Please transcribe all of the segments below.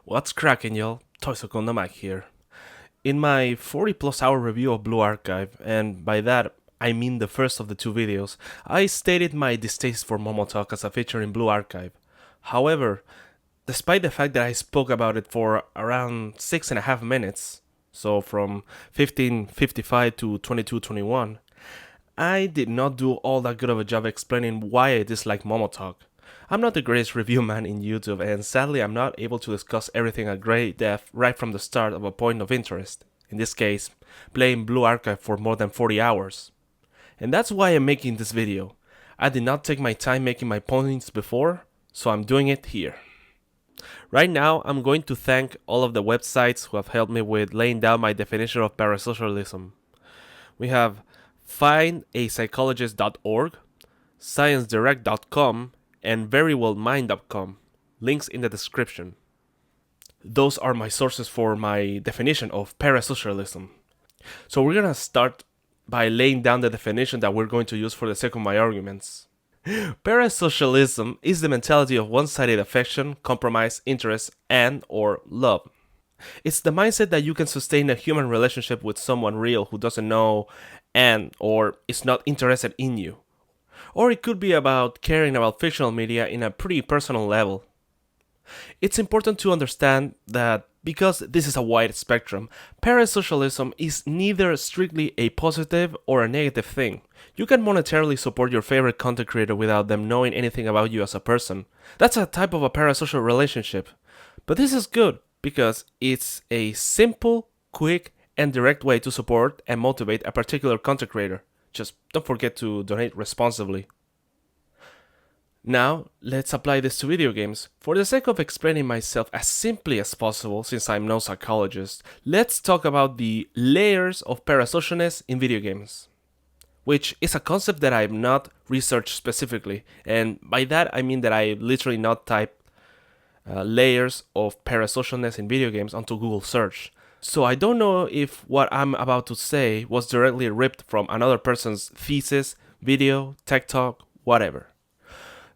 What's cracking, y'all? Toysok on the mic here. In my 40 plus hour review of Blue Archive, and by that I mean the first of the two videos, I stated my distaste for Momo Talk as a feature in Blue Archive. However, despite the fact that I spoke about it for around 6.5 minutes, so from 15:55 to 22:21, I did not do all that good of a job explaining why I dislike Momo Talk. I'm not the greatest review man in YouTube, and sadly I'm not able to discuss everything at great depth right from the start of a point of interest, in this case, playing Blue Archive for more than 40 hours. And that's why I'm making this video. I did not take my time making my points before, so I'm doing it here. Right now, I'm going to thank all of the websites who have helped me with laying down my definition of parasocialism. We have findapsychologist.org, sciencedirect.com, and verywellmind.com. Links in the description. Those are my sources for my definition of parasocialism. So we're gonna start by laying down the definition that we're going to use for the sake of my arguments. Parasocialism is the mentality of one-sided affection, compromise, interest, and/or love. It's the mindset that you can sustain a human relationship with someone real who doesn't know and/or is not interested in you. Or it could be about caring about fictional media in a pretty personal level. It's important to understand that because this is a wide spectrum, parasocialism is neither strictly a positive or a negative thing. You can monetarily support your favorite content creator without them knowing anything about you as a person. That's a type of a parasocial relationship. But this is good because it's a simple, quick, and direct way to support and motivate a particular content creator. Just don't forget to donate responsibly. Now, let's apply this to video games. For the sake of explaining myself as simply as possible, since I'm no psychologist, let's talk about the layers of parasocialness in video games, which is a concept that I have not researched specifically, and by that I mean that I literally not typed layers of parasocialness in video games onto Google search. So I don't know if what I'm about to say was directly ripped from another person's thesis, video, tech talk, whatever.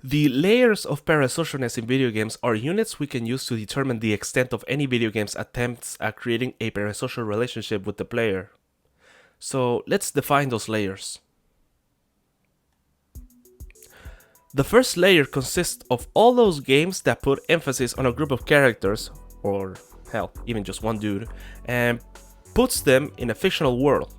The layers of parasocialness in video games are units we can use to determine the extent of any video game's attempts at creating a parasocial relationship with the player. So let's define those layers. The first layer consists of all those games that put emphasis on a group of characters, or hell, even just one dude, and puts them in a fictional world.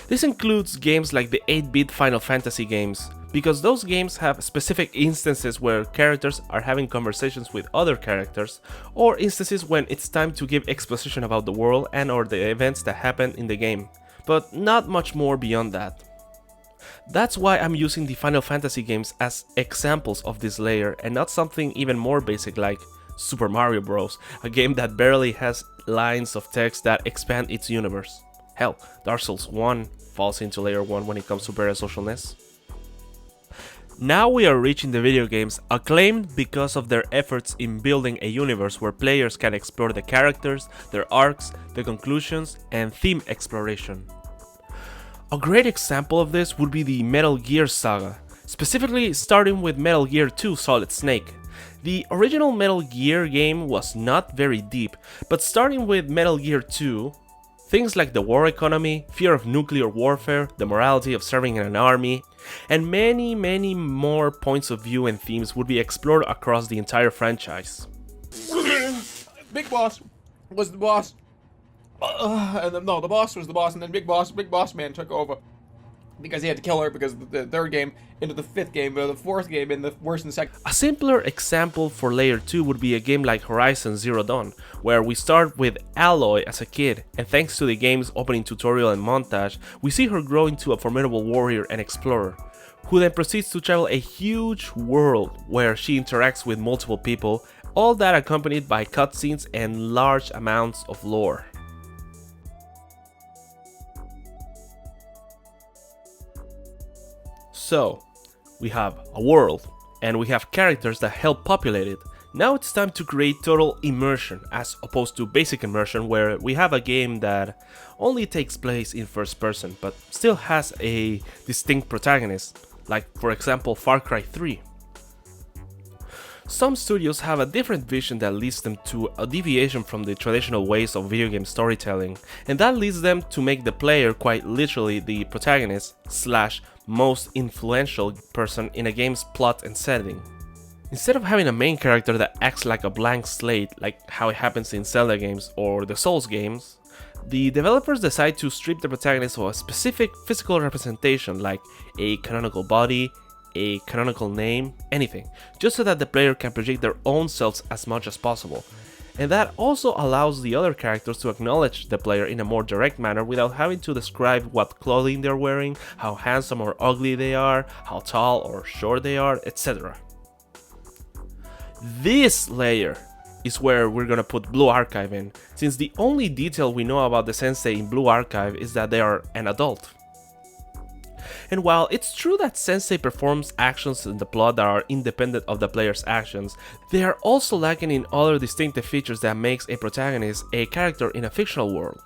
This includes games like the 8-bit Final Fantasy games, because those games have specific instances where characters are having conversations with other characters, or instances when it's time to give exposition about the world and or the events that happen in the game, but not much more beyond that. That's why I'm using the Final Fantasy games as examples of this layer and not something even more basic like Super Mario Bros., a game that barely has lines of text that expand its universe. Hell, Dark Souls 1 falls into layer 1 when it comes to parasocialness. Now we are reaching the video games acclaimed because of their efforts in building a universe where players can explore the characters, their arcs, the conclusions, and theme exploration. A great example of this would be the Metal Gear saga, specifically starting with Metal Gear 2 Solid Snake. The original Metal Gear game was not very deep, but starting with Metal Gear 2, things like the war economy, fear of nuclear warfare, the morality of serving in an army, and many more points of view and themes would be explored across the entire franchise. Big Boss was the boss. And then, no, the boss was the boss, and then Big Boss Man took over. Because he had to kill her because the third game into the fifth game, or the fourth game in the worst and second. A simpler example for layer 2 would be a game like Horizon Zero Dawn, where we start with Aloy as a kid, and thanks to the game's opening tutorial and montage, we see her grow into a formidable warrior and explorer, who then proceeds to travel a huge world where she interacts with multiple people, all that accompanied by cutscenes and large amounts of lore. So, we have a world, and we have characters that help populate it. Now it's time to create total immersion, as opposed to basic immersion where we have a game that only takes place in first person, but still has a distinct protagonist, like for example Far Cry 3. Some studios have a different vision that leads them to a deviation from the traditional ways of video game storytelling, and that leads them to make the player quite literally the protagonist slash most influential person in a game's plot and setting. Instead of having a main character that acts like a blank slate, like how it happens in Zelda games or the Souls games, the developers decide to strip the protagonist of a specific physical representation like a canonical body, a canonical name, anything, just so that the player can project their own selves as much as possible. And that also allows the other characters to acknowledge the player in a more direct manner without having to describe what clothing they're wearing, how handsome or ugly they are, how tall or short they are, etc. This layer is where we're gonna put Blue Archive in, since the only detail we know about the sensei in Blue Archive is that they are an adult. And while it's true that sensei performs actions in the plot that are independent of the player's actions, they are also lacking in other distinctive features that makes a protagonist a character in a fictional world.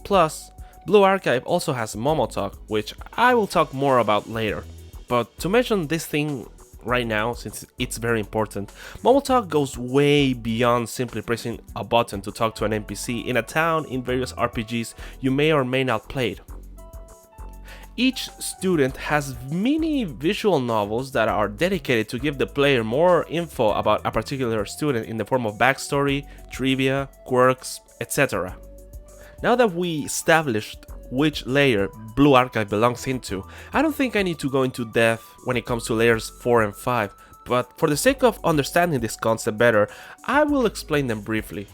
Plus, Blue Archive also has Momo Talk, which I will talk more about later. But to mention this thing right now, since it's very important, Momo Talk goes way beyond simply pressing a button to talk to an NPC in a town in various RPGs you may or may not played. Each student has mini visual novels that are dedicated to give the player more info about a particular student in the form of backstory, trivia, quirks, etc. Now that we established which layer Blue Archive belongs into, I don't think I need to go into depth when it comes to layers 4 and 5, but for the sake of understanding this concept better, I will explain them briefly.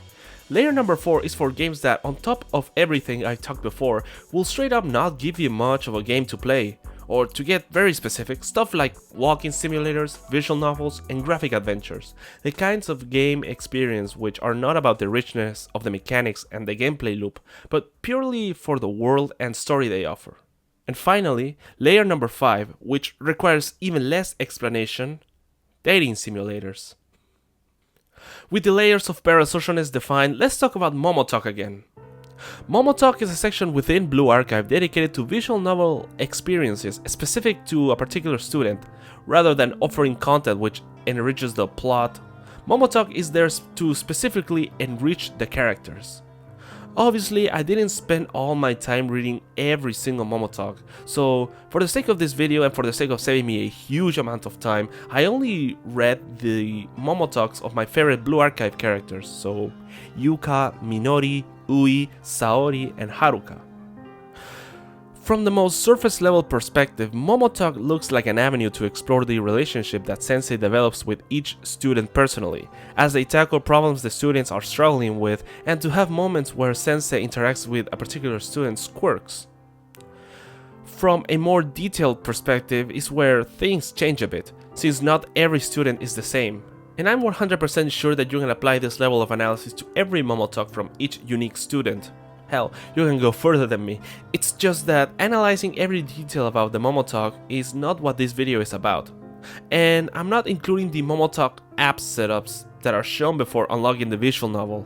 Layer number 4 is for games that, on top of everything I talked before, will straight up not give you much of a game to play, or to get very specific, stuff like walking simulators, visual novels, and graphic adventures, the kinds of game experience which are not about the richness of the mechanics and the gameplay loop, but purely for the world and story they offer. And finally, layer number 5, which requires even less explanation, dating simulators. With the layers of parasocialness defined, let's talk about Momo Talk again. Momo Talk is a section within Blue Archive dedicated to visual novel experiences specific to a particular student, rather than offering content which enriches the plot. Momo Talk is there to specifically enrich the characters. Obviously, I didn't spend all my time reading every single Momo Talk, so for the sake of this video and for the sake of saving me a huge amount of time, I only read the Momo Talks of my favorite Blue Archive characters, so Yuka, Minori, Ui, Saori, and Haruka. From the most surface level perspective, Momo Talk looks like an avenue to explore the relationship that Sensei develops with each student personally, as they tackle problems the students are struggling with, and to have moments where Sensei interacts with a particular student's quirks. From a more detailed perspective is where things change a bit, since not every student is the same. And I'm 100% sure that you can apply this level of analysis to every Momo Talk from each unique student. Hell, you can go further than me. It's just that analyzing every detail about the Momo Talk is not what this video is about. And I'm not including the Momo Talk app setups that are shown before unlocking the visual novel.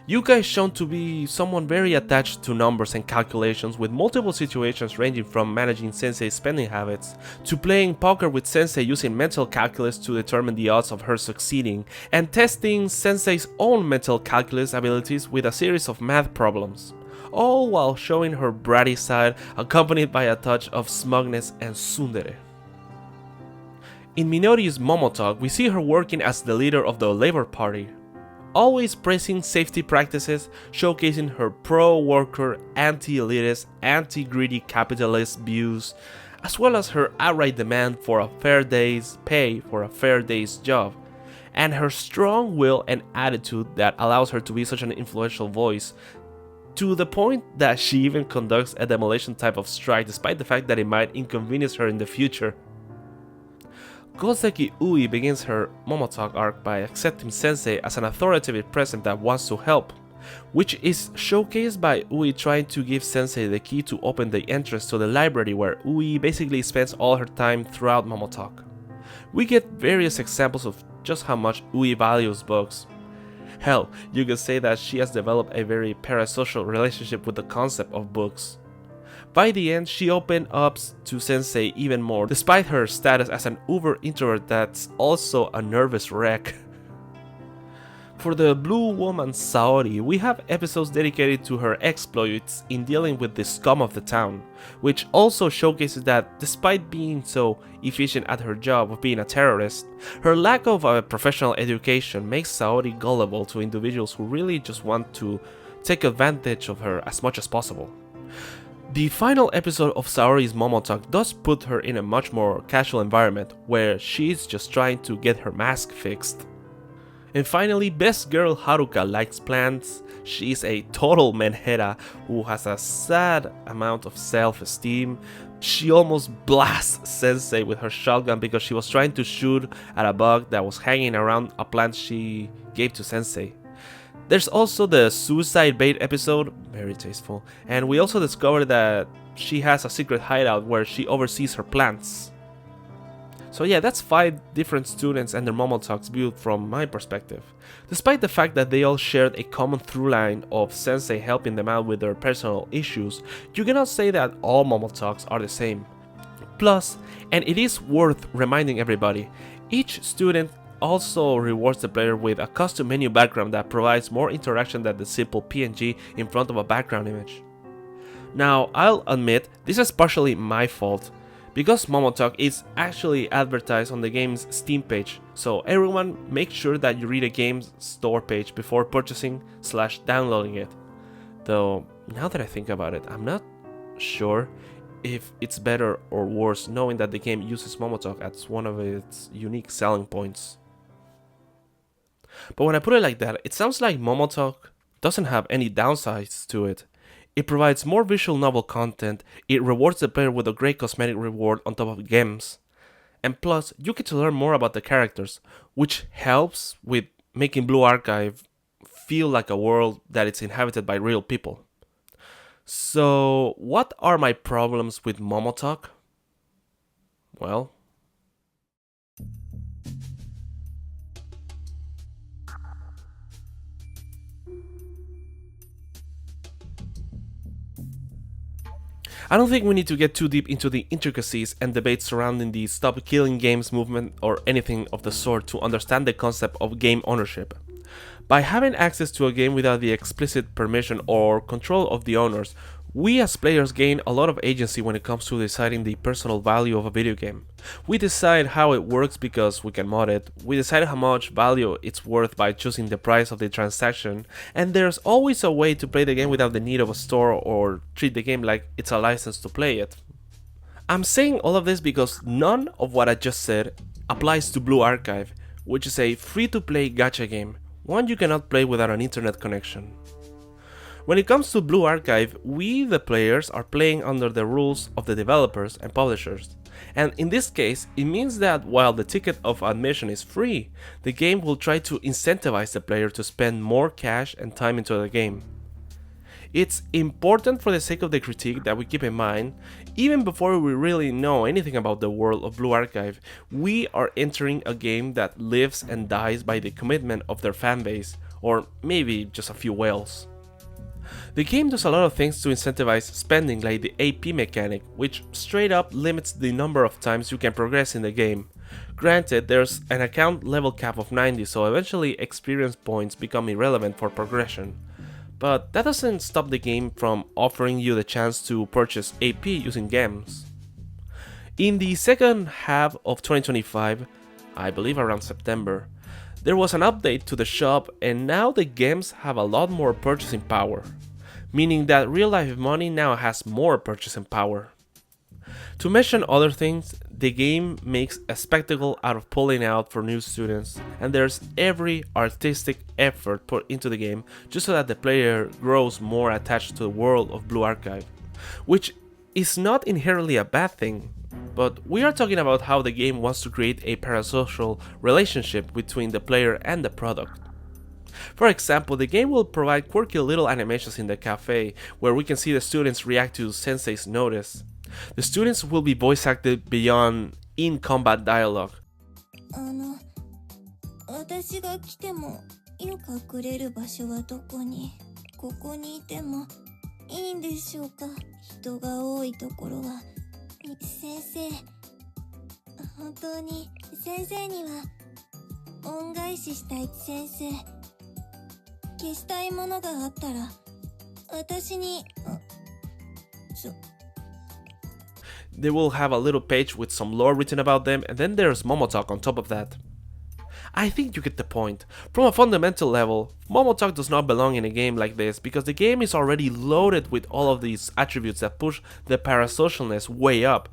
Yuka is shown to be someone very attached to numbers and calculations, with multiple situations ranging from managing Sensei's spending habits, to playing poker with Sensei using mental calculus to determine the odds of her succeeding, and testing Sensei's own mental calculus abilities with a series of math problems, all while showing her bratty side accompanied by a touch of smugness and tsundere. In Minori's Momo Talk, we see her working as the leader of the Labor Party, always praising safety practices, showcasing her pro-worker, anti-elitist, anti-greedy capitalist views, as well as her outright demand for a fair day's pay for a fair day's job, and her strong will and attitude that allows her to be such an influential voice, to the point that she even conducts a demolition type of strike despite the fact that it might inconvenience her in the future. Goseki Ui begins her Momo Talk arc by accepting Sensei as an authoritative presence that wants to help, which is showcased by Ui trying to give Sensei the key to open the entrance to the library where Ui basically spends all her time throughout Momo Talk. We get various examples of just how much Ui values books. Hell, you could say that she has developed a very parasocial relationship with the concept of books. By the end, she opened up to Sensei even more, despite her status as an uber introvert that's also a nervous wreck. For the Blue Woman Saori, we have episodes dedicated to her exploits in dealing with the scum of the town, which also showcases that despite being so efficient at her job of being a terrorist, her lack of a professional education makes Saori gullible to individuals who really just want to take advantage of her as much as possible. The final episode of Saori's Momo Talk does put her in a much more casual environment, where she's just trying to get her mask fixed. And finally, best girl Haruka likes plants. She's a total menhera who has a sad amount of self-esteem. She almost blasts Sensei with her shotgun because she was trying to shoot at a bug that was hanging around a plant she gave to Sensei. There's also the suicide bait episode, very tasteful, and we also discovered that she has a secret hideout where she oversees her plants. So yeah, that's 5 different students and their Momo Talks viewed from my perspective. Despite the fact that they all shared a common through line of Sensei helping them out with their personal issues, you cannot say that all Momo Talks are the same. Plus, and it is worth reminding everybody, each student also rewards the player with a custom menu background that provides more interaction than the simple PNG in front of a background image. Now, I'll admit, this is partially my fault, because Momo Talk is actually advertised on the game's Steam page, so everyone make sure that you read the game's store page before purchasing/downloading it. Though, now that I think about it, I'm not sure if it's better or worse knowing that the game uses Momo Talk as one of its unique selling points. But when I put it like that, it sounds like Momo Talk doesn't have any downsides to it. It provides more visual novel content, it rewards the player with a great cosmetic reward on top of gems, and plus, you get to learn more about the characters, which helps with making Blue Archive feel like a world that it's inhabited by real people. So, what are my problems with Momo Talk? Well, I don't think we need to get too deep into the intricacies and debates surrounding the Stop Killing Games movement or anything of the sort to understand the concept of game ownership. By having access to a game without the explicit permission or control of the owners, we as players gain a lot of agency when it comes to deciding the personal value of a video game. We decide how it works because we can mod it, we decide how much value it's worth by choosing the price of the transaction, and there's always a way to play the game without the need of a store or treat the game like it's a license to play it. I'm saying all of this because none of what I just said applies to Blue Archive, which is a free-to-play gacha game, one you cannot play without an internet connection. When it comes to Blue Archive, we, the players, are playing under the rules of the developers and publishers. And in this case, it means that while the ticket of admission is free, the game will try to incentivize the player to spend more cash and time into the game. It's important for the sake of the critique that we keep in mind, even before we really know anything about the world of Blue Archive, we are entering a game that lives and dies by the commitment of their fanbase, or maybe just a few whales. The game does a lot of things to incentivize spending, like the AP mechanic, which straight up limits the number of times you can progress in the game. Granted, there's an account level cap of 90, so eventually experience points become irrelevant for progression. But that doesn't stop the game from offering you the chance to purchase AP using gems. In the second half of 2025, I believe around September, there was an update to the shop and now the gems have a lot more purchasing power, meaning that real life money now has more purchasing power. To mention other things, the game makes a spectacle out of pulling out for new students, and there's every artistic effort put into the game just so that the player grows more attached to the world of Blue Archive, which is not inherently a bad thing. But we are talking about how the game wants to create a parasocial relationship between the player and the product. For example, the game will provide quirky little animations in the cafe where we can see the students react to Sensei's notice. The students will be voice acted beyond in-combat dialogue. 私が来てもよく隠れる場所はどこにここにいてもいいんでしょうか。人が多いところは。先生、本当に先生には恩返ししたい。先生、消したいものがあったら私に。They will have a little page with some lore written about them, and then there's Momo Talk on top of that. I think you get the point. From a fundamental level, Momo Talk does not belong in a game like this because the game is already loaded with all of these attributes that push the parasocialness way up.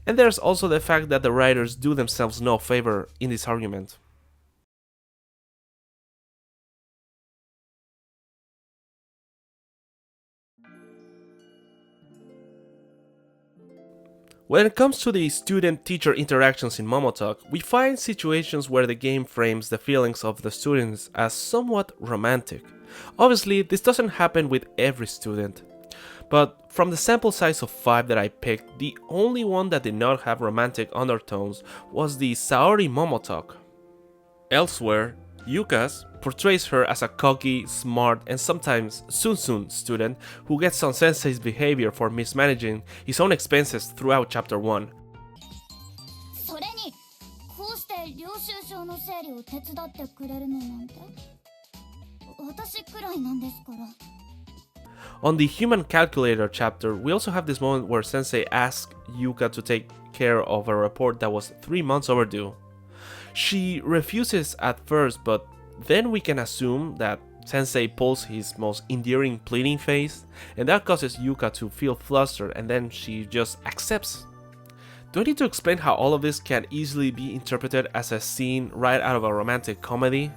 And there's also the fact that the writers do themselves no favor in this argument. When it comes to the student-teacher interactions in Momo Talk, we find situations where the game frames the feelings of the students as somewhat romantic. Obviously, this doesn't happen with every student, but from the sample size of 5 that I picked, the only one that did not have romantic undertones was the Saori Momo Talk. Elsewhere, Yuka's portrays her as a cocky, smart, and sometimes soon student who gets on Sensei's behavior for mismanaging his own expenses throughout Chapter 1. それにこうして領収書の整理を手伝ってくれるのなんて私くらいなんですから。 On the Human Calculator chapter, we also have this moment where Sensei asks Yuka to take care of a report that was 3 months overdue. She refuses at first, but then we can assume that Sensei pulls his most endearing pleading face, and that causes Yuka to feel flustered, and then she just accepts. Do I need to explain how all of this can easily be interpreted as a scene right out of a romantic comedy?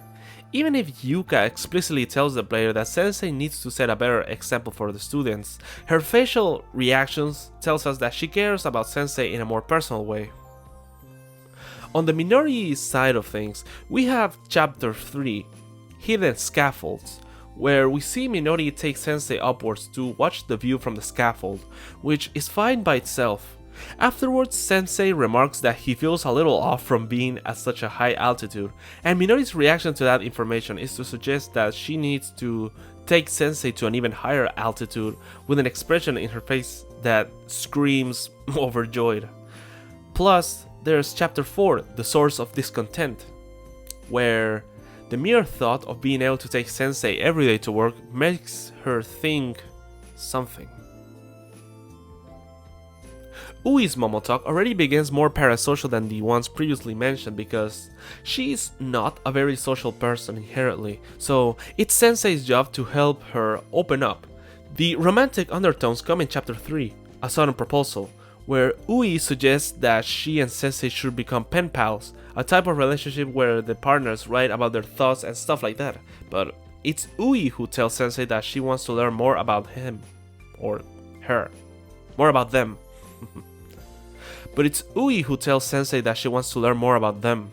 Even if Yuka explicitly tells the player that Sensei needs to set a better example for the students, her facial reactions tells us that she cares about Sensei in a more personal way. On the Minori side of things, we have Chapter 3, Hidden Scaffolds, where we see Minori take Sensei upwards to watch the view from the scaffold, which is fine by itself. Afterwards, Sensei remarks that he feels a little off from being at such a high altitude, and Minori's reaction to that information is to suggest that she needs to take Sensei to an even higher altitude with an expression in her face that screams overjoyed. Plus, there's Chapter 4, The Source of Discontent, where the mere thought of being able to take Sensei every day to work makes her think something. Ui's Momo Talk already begins more parasocial than the ones previously mentioned because she's not a very social person inherently, so it's Sensei's job to help her open up. The romantic undertones come in Chapter 3, A Sudden Proposal, where Ui suggests that she and Sensei should become pen pals, a type of relationship where the partners write about their thoughts and stuff like that. But it's Ui who tells Sensei that she wants to learn more about him, or her, more about them. But it's Ui who tells Sensei that she wants to learn more about them.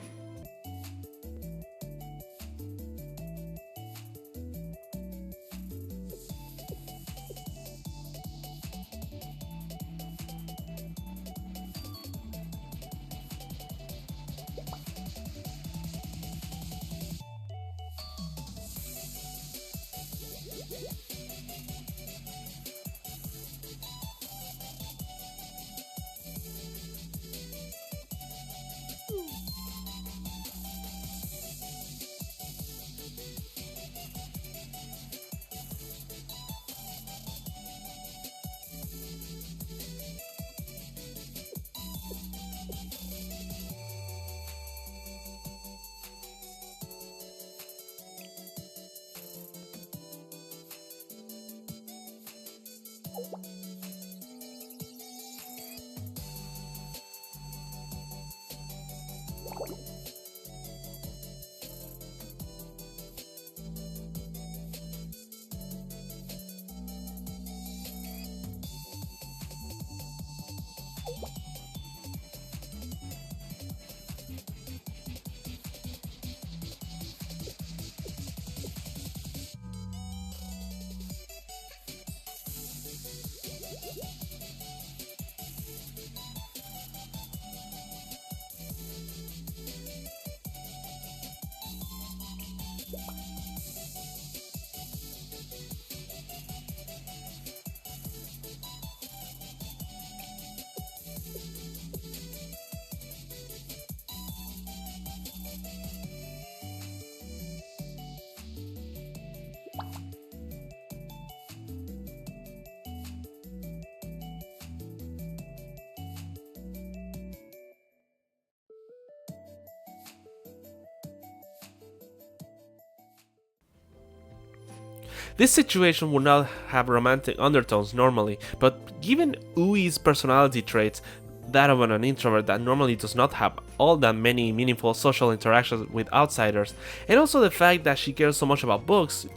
This situation would not have romantic undertones normally, but given Ui's personality traits, that of an introvert that normally does not have all that many meaningful social interactions with outsiders, and also the fact that she cares so much about books,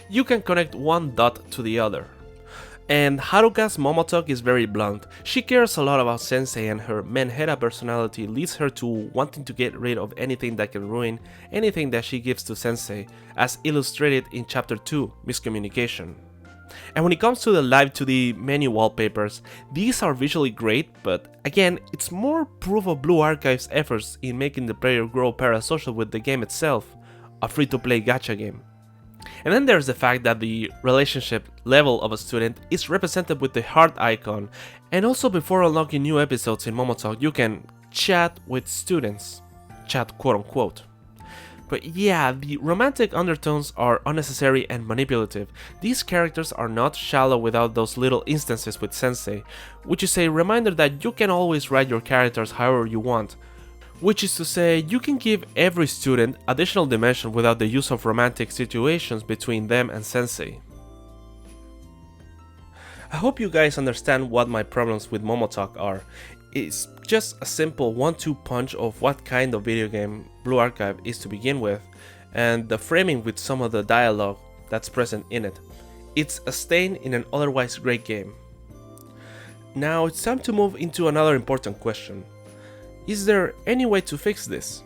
you can connect one dot to the other. And Haruka's Momo Talk is very blunt. She cares a lot about Sensei, and her menheta personality leads her to wanting to get rid of anything that can ruin anything that she gives to Sensei, as illustrated in Chapter 2, Miscommunication. And when it comes to the live 2D menu wallpapers, these are visually great, but again, it's more proof of Blue Archive's efforts in making the player grow parasocial with the game itself, a free-to-play gacha game. And then there's the fact that the relationship level of a student is represented with the heart icon, and also before unlocking new episodes in Momo Talk, you can chat with students, chat quote unquote. But yeah, the romantic undertones are unnecessary and manipulative. These characters are not shallow without those little instances with Sensei, which is a reminder that you can always write your characters however you want. Which is to say, you can give every student additional dimension without the use of romantic situations between them and Sensei. I hope you guys understand what my problems with Momo Talk are. It's just a simple 1-2 punch of what kind of video game Blue Archive is to begin with, and the framing with some of the dialogue that's present in it. It's a stain in an otherwise great game. Now it's time to move into another important question. Is there any way to fix this?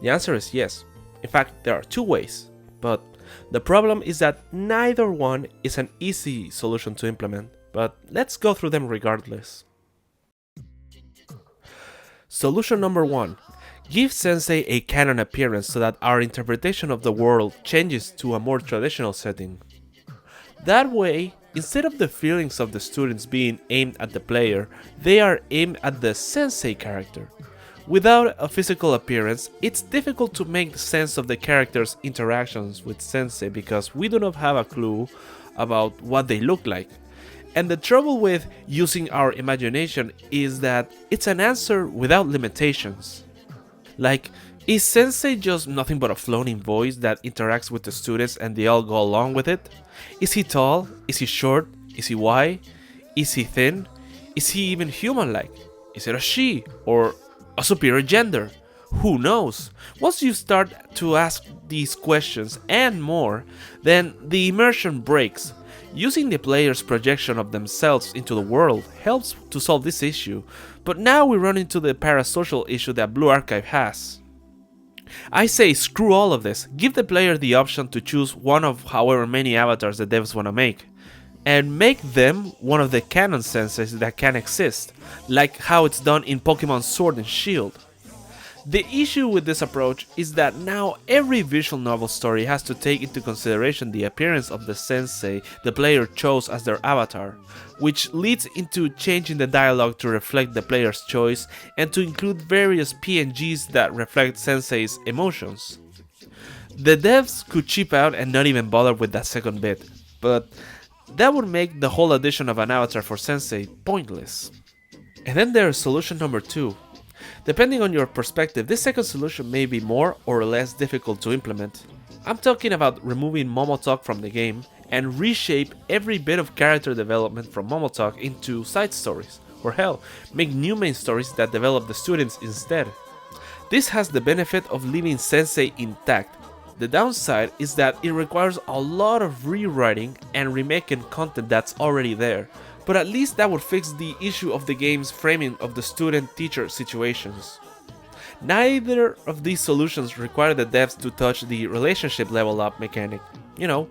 The answer is yes. In fact, there are two ways, but the problem is that neither one is an easy solution to implement, but let's go through them regardless. Solution number 1. Give Sensei a canon appearance so that our interpretation of the world changes to a more traditional setting. That way, instead of the feelings of the students being aimed at the player, they are aimed at the Sensei character. Without a physical appearance, it's difficult to make sense of the character's interactions with Sensei because we do not have a clue about what they look like. And the trouble with using our imagination is that it's an answer without limitations. Like, is Sensei just nothing but a floating voice that interacts with the students and they all go along with it? Is he tall? Is he short? Is he white? Is he thin? Is he even human-like? Is it a she or a superior gender? Who knows? Once you start to ask these questions and more, then the immersion breaks. Using the player's projection of themselves into the world helps to solve this issue, but now we run into the parasocial issue that Blue Archive has. I say screw all of this, give the player the option to choose one of however many avatars the devs wanna make, and make them one of the canon senseis that can exist, like how it's done in Pokemon Sword and Shield. The issue with this approach is that now every visual novel story has to take into consideration the appearance of the sensei the player chose as their avatar, which leads into changing the dialogue to reflect the player's choice and to include various PNGs that reflect sensei's emotions. The devs could cheap out and not even bother with that second bit, but that would make the whole addition of an avatar for sensei pointless. And then there's solution number 2. Depending on your perspective, this second solution may be more or less difficult to implement. I'm talking about removing Momo Talk from the game and reshape every bit of character development from Momo Talk into side stories, or hell, make new main stories that develop the students instead. This has the benefit of leaving Sensei intact. The downside is that it requires a lot of rewriting and remaking content that's already there, but at least that would fix the issue of the game's framing of the student-teacher situations. Neither of these solutions require the devs to touch the relationship level up mechanic. You know,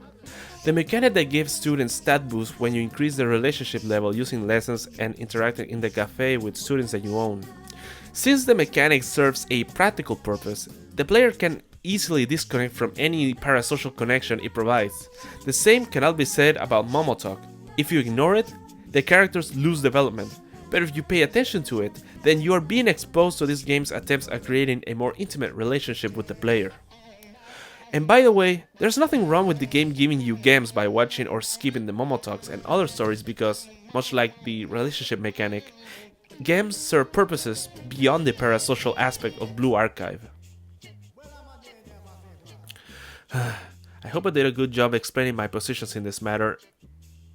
the mechanic that gives students stat boosts when you increase the relationship level using lessons and interacting in the cafe with students that you own. Since the mechanic serves a practical purpose, the player can easily disconnect from any parasocial connection it provides. The same cannot be said about Momo Talk. If you ignore it, the characters lose development, but if you pay attention to it, then you are being exposed to this game's attempts at creating a more intimate relationship with the player. And by the way, there's nothing wrong with the game giving you gems by watching or skipping the Momo Talks and other stories because, much like the relationship mechanic, gems serve purposes beyond the parasocial aspect of Blue Archive. I hope I did a good job explaining my positions in this matter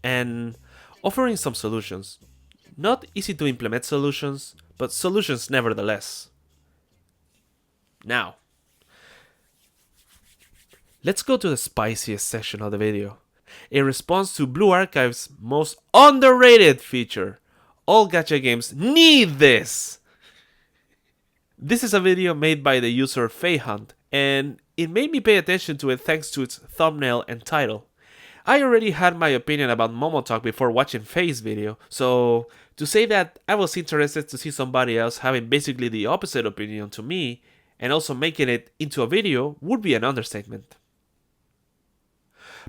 and offering some solutions. Not easy to implement solutions, but solutions nevertheless. Now, let's go to the spiciest section of the video. A response to Blue Archive's most underrated feature. All gacha games need this! This is a video made by the user FeyHunt, and it made me pay attention to it thanks to its thumbnail and title. I already had my opinion about Momo Talk before watching Fei's video, so to say that I was interested to see somebody else having basically the opposite opinion to me, and also making it into a video, would be an understatement.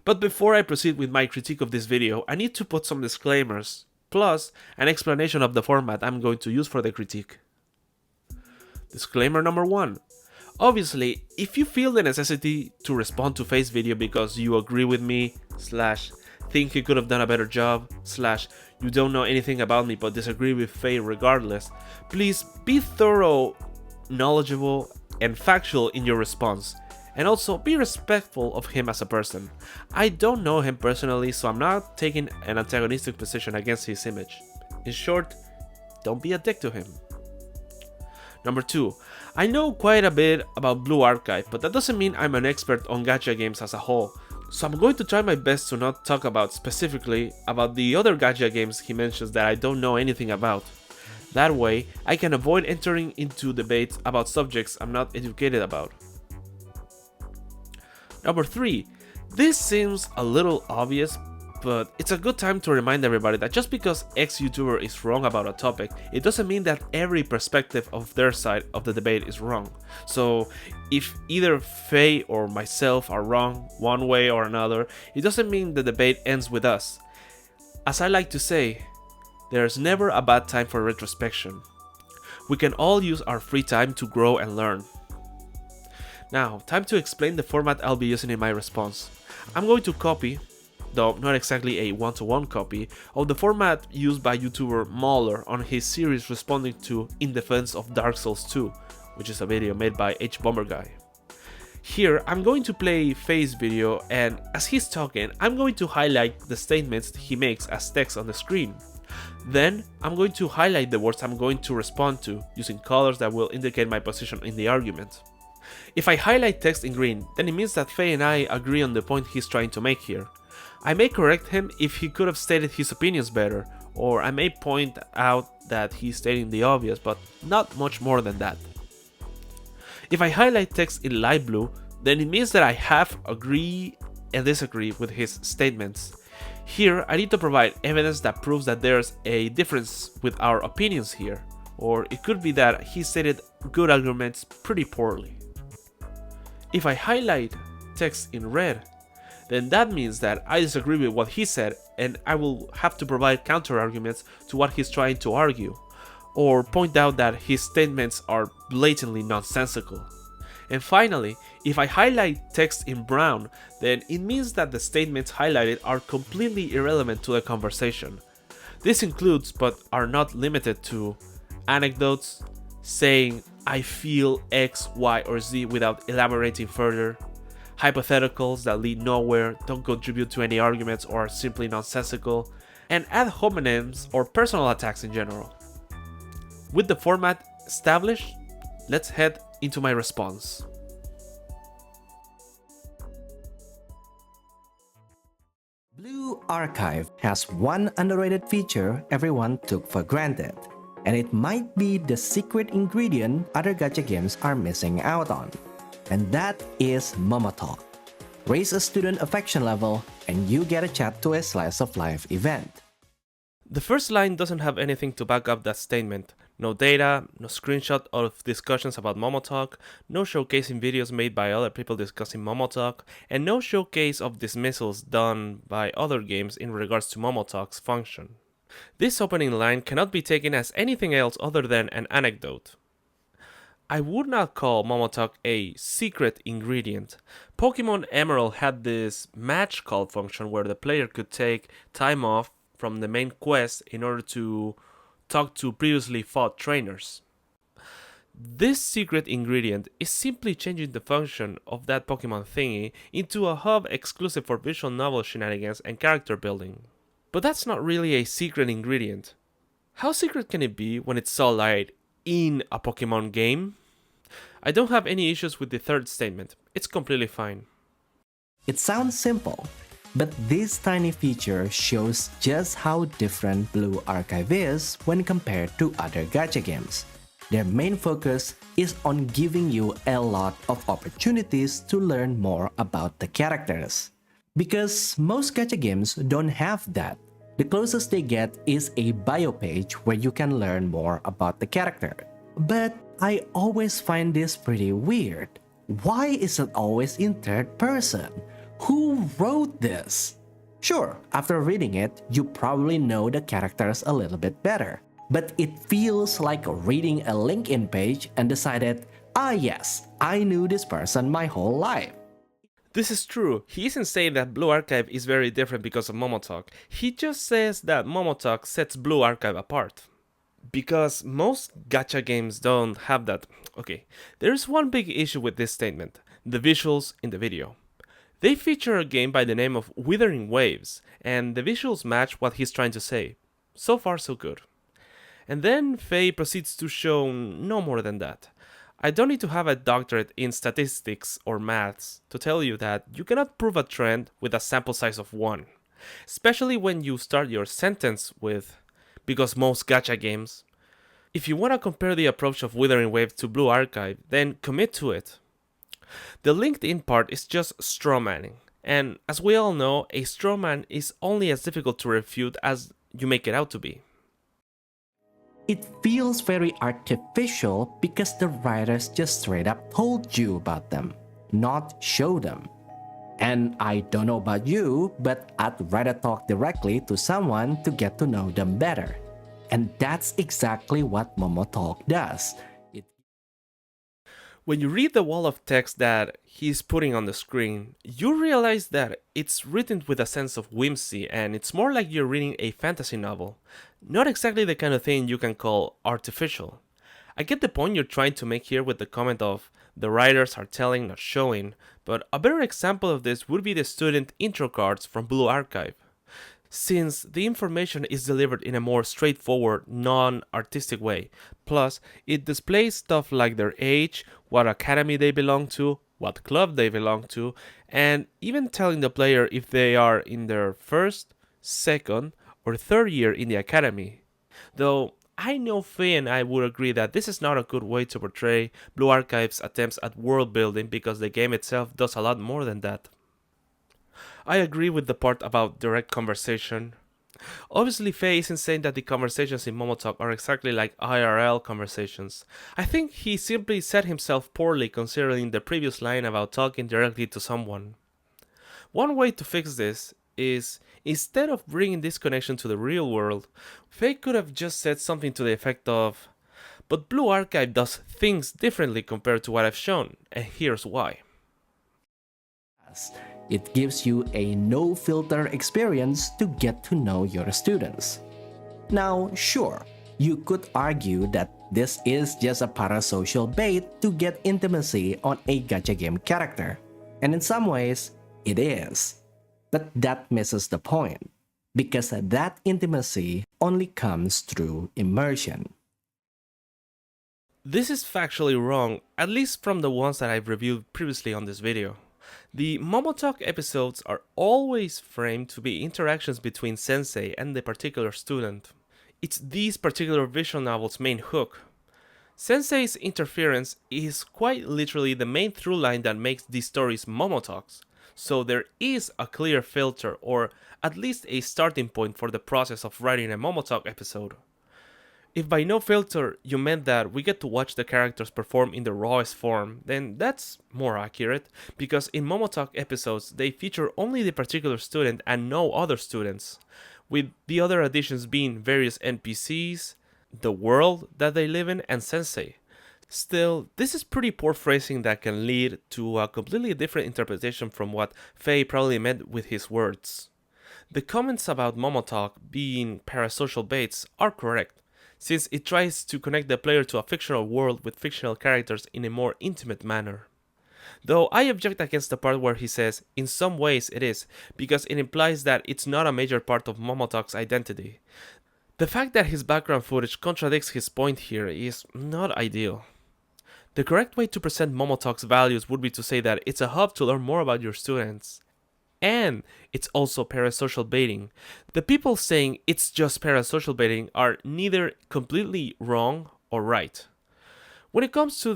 But before I proceed with my critique of this video, I need to put some disclaimers, plus an explanation of the format I'm going to use for the critique. Disclaimer number 1. Obviously, if you feel the necessity to respond to Fei's video because you agree with me, / think he could have done a better job, / you don't know anything about me but disagree with Fei regardless, please be thorough, knowledgeable, and factual in your response. And also be respectful of him as a person. I don't know him personally, so I'm not taking an antagonistic position against his image. In short, don't be a dick to him. Number 2, I know quite a bit about Blue Archive, but that doesn't mean I'm an expert on gacha games as a whole. So I'm going to try my best to not talk about specifically about the other gacha games he mentions that I don't know anything about. That way, I can avoid entering into debates about subjects I'm not educated about. Number 3, this seems a little obvious, but it's a good time to remind everybody that just because X YouTuber is wrong about a topic, it doesn't mean that every perspective of their side of the debate is wrong. So if either Fei or myself are wrong one way or another, it doesn't mean the debate ends with us. As I like to say, there's never a bad time for retrospection. We can all use our free time to grow and learn. Now, time to explain the format I'll be using in my response. I'm going to copy, though not exactly a one-to-one copy, of the format used by YouTuber Mauler on his series responding to In Defense of Dark Souls 2, which is a video made by HBomberGuy. Here, I'm going to play Fei's video, and as he's talking, I'm going to highlight the statements he makes as text on the screen. Then, I'm going to highlight the words I'm going to respond to, using colors that will indicate my position in the argument. If I highlight text in green, then it means that Fei and I agree on the point he's trying to make here. I may correct him if he could have stated his opinions better, or I may point out that he's stating the obvious, but not much more than that. If I highlight text in light blue, then it means that I half agree and disagree with his statements. Here, I need to provide evidence that proves that there's a difference with our opinions here, or it could be that he stated good arguments pretty poorly. If I highlight text in red, then that means that I disagree with what he said and I will have to provide counter arguments to what he's trying to argue, or point out that his statements are blatantly nonsensical. And finally, if I highlight text in brown, then it means that the statements highlighted are completely irrelevant to the conversation. This includes, but are not limited to, anecdotes, saying I feel X, Y, or Z without elaborating further, hypotheticals that lead nowhere, don't contribute to any arguments, or are simply nonsensical, and ad hominems or personal attacks in general. With the format established, let's head into my response. Blue Archive has one underrated feature everyone took for granted, and it might be the secret ingredient other gacha games are missing out on. And that is Momo Talk. Raise a student affection level and you get a chat to a slice of life event. The first line doesn't have anything to back up that statement. No data, no screenshot of discussions about Momo Talk, no showcasing videos made by other people discussing Momo Talk, and no showcase of dismissals done by other games in regards to Momo Talk's function. This opening line cannot be taken as anything else other than an anecdote. I would not call Momo Talk a secret ingredient. Pokemon Emerald had this match call function where the player could take time off from the main quest in order to talk to previously fought trainers. This secret ingredient is simply changing the function of that Pokemon thingy into a hub exclusive for visual novel shenanigans and character building. But that's not really a secret ingredient. How secret can it be when it's so light in a Pokemon game? I don't have any issues with the third statement. It's completely fine. It sounds simple, but this tiny feature shows just how different Blue Archive is when compared to other gacha games. Their main focus is on giving you a lot of opportunities to learn more about the characters. Because most gacha games don't have that. The closest they get is a bio page where you can learn more about the character. But I always find this pretty weird. Why is it always in third person? Who wrote this? Sure, after reading it, you probably know the characters a little bit better. But it feels like reading a LinkedIn page and decided, yes, I knew this person my whole life. This is true. He isn't saying that Blue Archive is very different because of Momo Talk. He just says that Momo Talk sets Blue Archive apart. Because most gacha games don't have that. Okay, there's one big issue with this statement: the visuals in the video. They feature a game by the name of Withering Waves, and the visuals match what he's trying to say. So far, so good. And then Fey proceeds to show no more than that. I don't need to have a doctorate in statistics or maths to tell you that you cannot prove a trend with a sample size of 1. Especially when you start your sentence with, because most gacha games. If you want to compare the approach of Withering Wave to Blue Archive, then commit to it. The LinkedIn part is just strawmanning, and as we all know, a strawman is only as difficult to refute as you make it out to be. It feels very artificial because the writers just straight up told you about them, not show them. And I don't know about you, but I'd rather talk directly to someone to get to know them better. And that's exactly what Momo Talk does. When you read the wall of text that he's putting on the screen, you realize that it's written with a sense of whimsy, and it's more like you're reading a fantasy novel. Not exactly the kind of thing you can call artificial. I get the point you're trying to make here with the comment of the writers are telling, not showing, but a better example of this would be the student intro cards from Blue Archive. Since the information is delivered in a more straightforward, non-artistic way. Plus, it displays stuff like their age, what academy they belong to, what club they belong to, and even telling the player if they are in their first, second, or third year in the academy. Though, I know Faye and I would agree that this is not a good way to portray Blue Archive's attempts at world building because the game itself does a lot more than that. I agree with the part about direct conversation. Obviously, Faye isn't saying that the conversations in Momo Talk are exactly like IRL conversations. I think he simply said himself poorly considering the previous line about talking directly to someone. One way to fix this is, instead of bringing this connection to the real world, Faye could have just said something to the effect of, "But Blue Archive does things differently compared to what I've shown, and here's why." It gives you a no-filter experience to get to know your students. Now, sure, you could argue that this is just a parasocial bait to get intimacy on a gacha game character. And in some ways, it is. But that misses the point, because that intimacy only comes through immersion. This is factually wrong, at least from the ones that I've reviewed previously on this video. The Momo Talk episodes are always framed to be interactions between sensei and the particular student. It's these particular visual novels' main hook. Sensei's interference is quite literally the main through line that makes these stories Momo Talks, so there is a clear filter, or at least a starting point for the process of writing a Momo Talk episode. If by no filter you meant that we get to watch the characters perform in the rawest form, then that's more accurate, because in Momo Talk episodes they feature only the particular student and no other students, with the other additions being various NPCs, the world that they live in, and Sensei. Still, this is pretty poor phrasing that can lead to a completely different interpretation from what Faye probably meant with his words. The comments about Momo Talk being parasocial baits are correct. since it tries to connect the player to a fictional world with fictional characters in a more intimate manner. Though I object against the part where he says, in some ways it is, because it implies that it's not a major part of Momo Talk's identity. The fact that his background footage contradicts his point here is not ideal. The correct way to present Momo Talk's values would be to say that it's a hub to learn more about your students. And it's also parasocial baiting. The people saying it's just parasocial baiting are neither completely wrong or right. When it comes to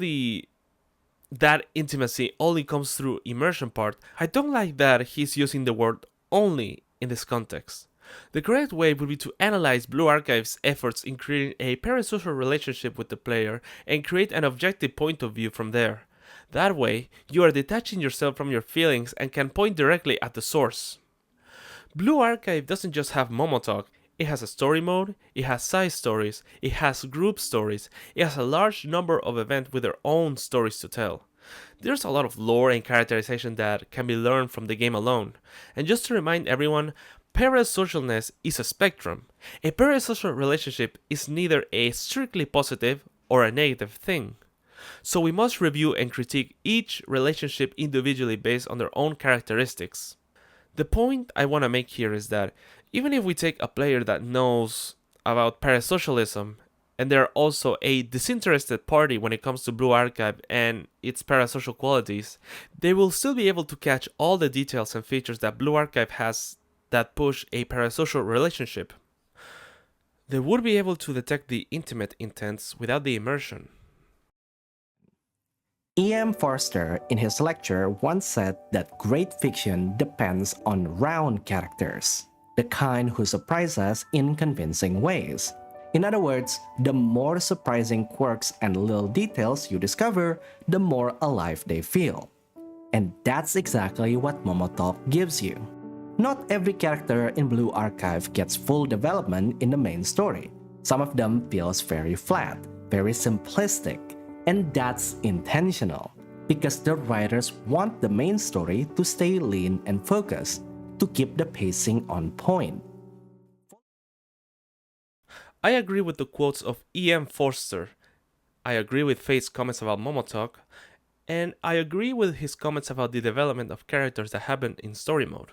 that intimacy only comes through immersion part, I don't like that he's using the word only in this context. The correct way would be to analyze Blue Archive's efforts in creating a parasocial relationship with the player and create an objective point of view from there. That way, you are detaching yourself from your feelings and can point directly at the source. Blue Archive doesn't just have Momo Talk, it has a story mode, it has side stories, it has group stories, it has a large number of events with their own stories to tell. There's a lot of lore and characterization that can be learned from the game alone. And just to remind everyone, parasocialness is a spectrum. A parasocial relationship is neither a strictly positive or a negative thing. So we must review and critique each relationship individually based on their own characteristics. The point I want to make here is that even if we take a player that knows about parasocialism and they're also a disinterested party when it comes to Blue Archive and its parasocial qualities, they will still be able to catch all the details and features that Blue Archive has that push a parasocial relationship. They would be able to detect the intimate intents without the immersion. E.M. Forster, in his lecture, once said that great fiction depends on round characters, the kind who surprise us in convincing ways. In other words, the more surprising quirks and little details you discover, the more alive they feel. And that's exactly what Momo Talk gives you. Not every character in Blue Archive gets full development in the main story. Some of them feels very flat, very simplistic, and that's intentional, because the writers want the main story to stay lean and focused, to keep the pacing on point. I agree with the quotes of E.M. Forster. I agree with Faye's comments about Momo Talk, and I agree with his comments about the development of characters that happen in story mode.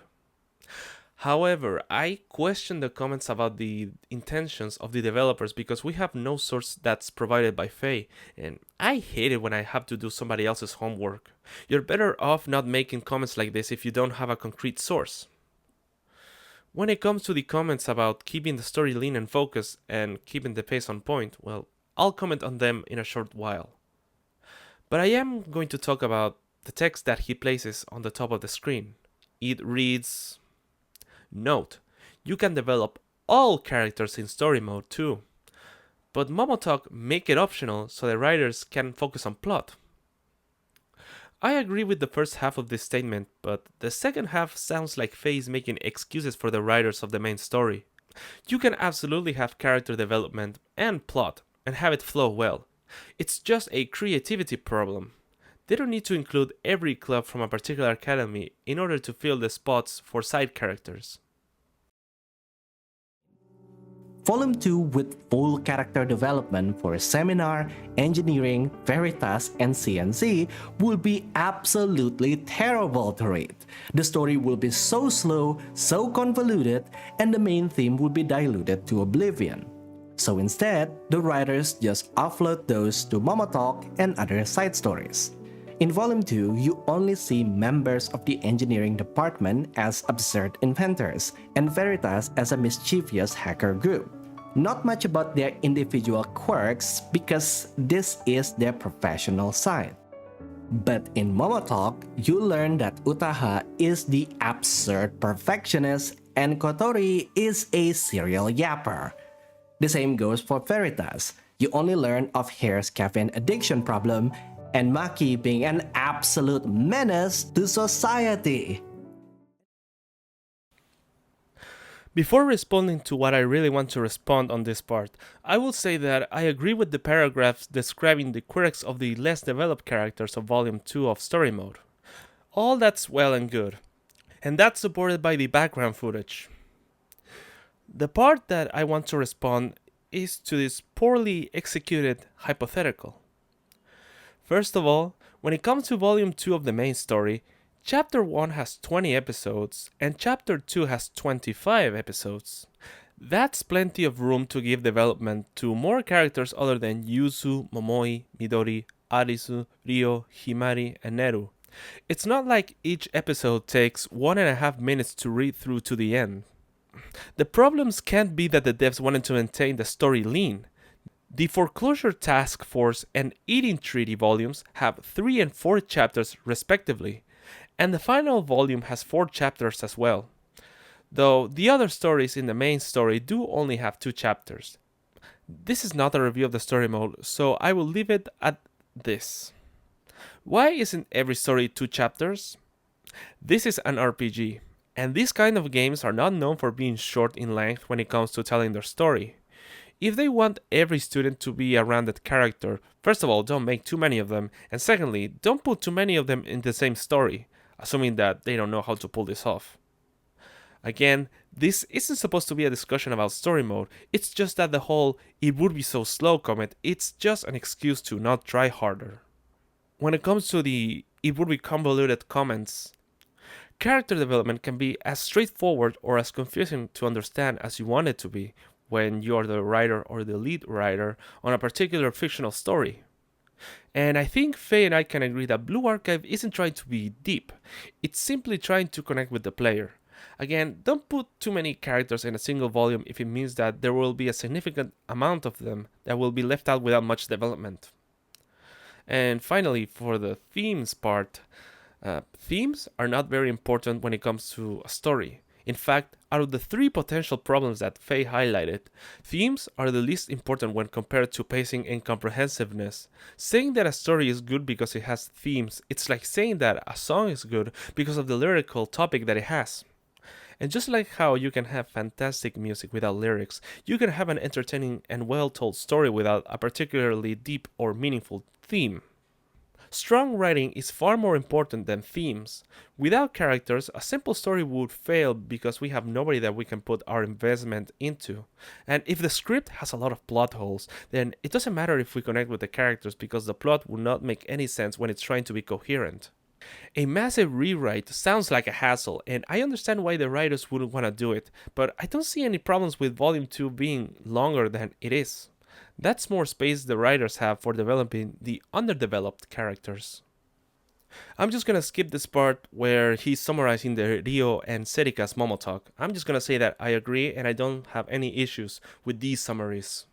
However, I question the comments about the intentions of the developers because we have no source that's provided by Faye, and I hate it when I have to do somebody else's homework. You're better off not making comments like this if you don't have a concrete source. When it comes to the comments about keeping the story lean and focused and keeping the pace on point, well, I'll comment on them in a short while. But I am going to talk about the text that he places on the top of the screen. It reads, "Note, you can develop all characters in story mode too, but Momo Talk make it optional so the writers can focus on plot." I agree with the first half of this statement, but the second half sounds like Faye is making excuses for the writers of the main story. You can absolutely have character development and plot and have it flow well. It's just a creativity problem. They don't need to include every club from a particular academy in order to fill the spots for side characters. Volume 2 with full character development for Seminar, Engineering, Veritas, and CNC will be absolutely terrible to read. The story will be so slow, so convoluted, and the main theme will be diluted to oblivion. So instead, the writers just offload those to Momo Talk and other side stories. In Volume 2, you only see members of the engineering department as absurd inventors, and Veritas as a mischievous hacker group. Not much about their individual quirks because this is their professional side. But in Momo Talk, you learn that Utaha is the absurd perfectionist and Kotori is a serial yapper. The same goes for Veritas. You only learn of Hare's caffeine addiction problem and Maki being an absolute menace to society. Before responding to what I really want to respond on this part, I will say that I agree with the paragraphs describing the quirks of the less developed characters of Volume 2 of Story Mode. All that's well and good, and that's supported by the background footage. The part that I want to respond is to this poorly executed hypothetical. First of all, when it comes to Volume 2 of the main story, Chapter 1 has 20 episodes and Chapter 2 has 25 episodes. That's plenty of room to give development to more characters other than Yuzu, Momoi, Midori, Arisu, Ryo, Himari, and Neru. It's not like each episode takes 1.5 minutes to read through to the end. The problems can't be that the devs wanted to maintain the story lean. The Foreclosure Task Force and Eating Treaty volumes have 3 and 4 chapters respectively, and the final volume has 4 chapters as well. Though the other stories in the main story do only have 2 chapters. This is not a review of the story mode, so I will leave it at this. Why isn't every story 2 chapters? This is an RPG, and these kind of games are not known for being short in length when it comes to telling their story. If they want every student to be a rounded character, first of all, don't make too many of them, and secondly, don't put too many of them in the same story, assuming that they don't know how to pull this off. Again, this isn't supposed to be a discussion about story mode, it's just that the whole "it would be so slow" comment, it's just an excuse to not try harder. When it comes to the "it would be convoluted" comments, character development can be as straightforward or as confusing to understand as you want it to be when you are the writer or the lead writer on a particular fictional story. And I think Faye and I can agree that Blue Archive isn't trying to be deep, it's simply trying to connect with the player. Again, don't put too many characters in a single volume if it means that there will be a significant amount of them that will be left out without much development. And finally, for the themes part, themes are not very important when it comes to a story. In fact, out of the 3 potential problems that Faye highlighted, themes are the least important when compared to pacing and comprehensiveness. Saying that a story is good because it has themes, it's like saying that a song is good because of the lyrical topic that it has. And just like how you can have fantastic music without lyrics, you can have an entertaining and well-told story without a particularly deep or meaningful theme. Strong writing is far more important than themes. Without characters, a simple story would fail because we have nobody that we can put our investment into. And if the script has a lot of plot holes, then it doesn't matter if we connect with the characters because the plot will not make any sense when it's trying to be coherent. A massive rewrite sounds like a hassle, and I understand why the writers wouldn't want to do it, but I don't see any problems with Volume 2 being longer than it is. That's more space the writers have for developing the underdeveloped characters. I'm just gonna skip this part where he's summarizing the Ryo and Serika's Momo Talk. I'm just gonna say that I agree and I don't have any issues with these summaries.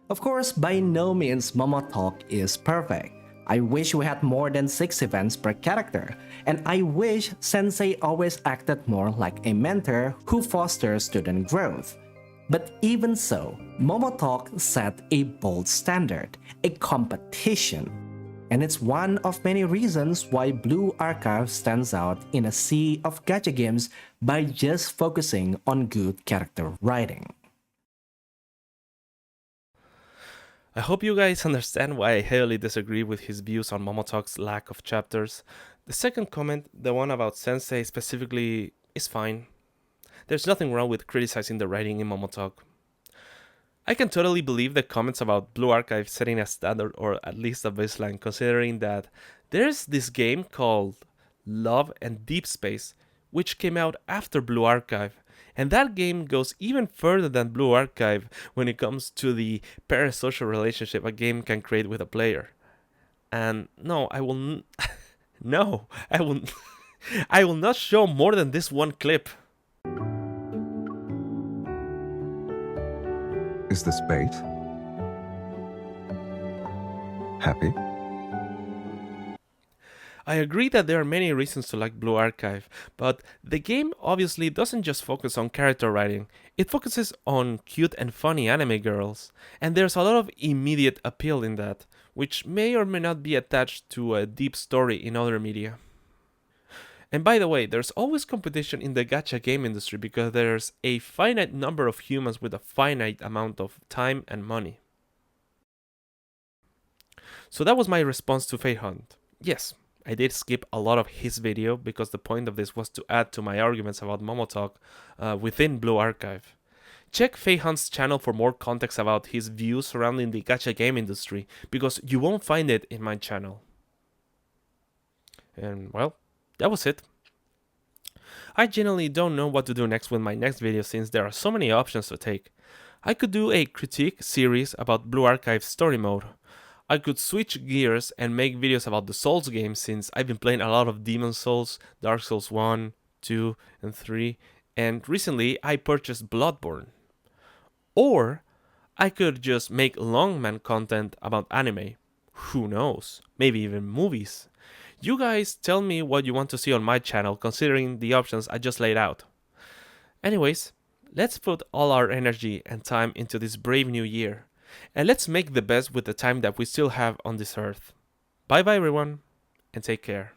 Of course, by no means Momo Talk is perfect. I wish we had more than 6 events per character, and I wish Sensei always acted more like a mentor who fosters student growth. But even so, Momo Talk set a bold standard, a competition. And it's one of many reasons why Blue Archive stands out in a sea of gacha games by just focusing on good character writing. I hope you guys understand why I heavily disagree with his views on Momo Talk's lack of chapters. The second comment, the one about Sensei specifically, is fine. There's nothing wrong with criticizing the writing in Momo Talk. I can totally believe the comments about Blue Archive setting a standard or at least a baseline, considering that there's this game called Love and Deep Space, which came out after Blue Archive, and that game goes even further than Blue Archive when it comes to the parasocial relationship a game can create with a player. And no, I will I will not show more than this one clip. Is this bait? Happy? I agree that there are many reasons to like Blue Archive, but the game obviously doesn't just focus on character writing, it focuses on cute and funny anime girls, and there's a lot of immediate appeal in that, which may or may not be attached to a deep story in other media. And by the way, there's always competition in the gacha game industry because there's a finite number of humans with a finite amount of time and money. So that was my response to FeyHunt. Yes, I did skip a lot of his video because the point of this was to add to my arguments about Momo Talk within Blue Archive. Check FeyHunt's channel for more context about his views surrounding the gacha game industry, because you won't find it in my channel. And well, that was it. I genuinely don't know what to do next with my next video since there are so many options to take. I could do a critique series about Blue Archive's story mode. I could switch gears and make videos about the Souls games since I've been playing a lot of Demon Souls, Dark Souls 1, 2, and 3, and recently I purchased Bloodborne. Or I could just make longman content about anime. Who knows? Maybe even movies. You guys tell me what you want to see on my channel considering the options I just laid out. Anyways, let's put all our energy and time into this brave new year. And let's make the best with the time that we still have on this earth. Bye bye everyone, and take care.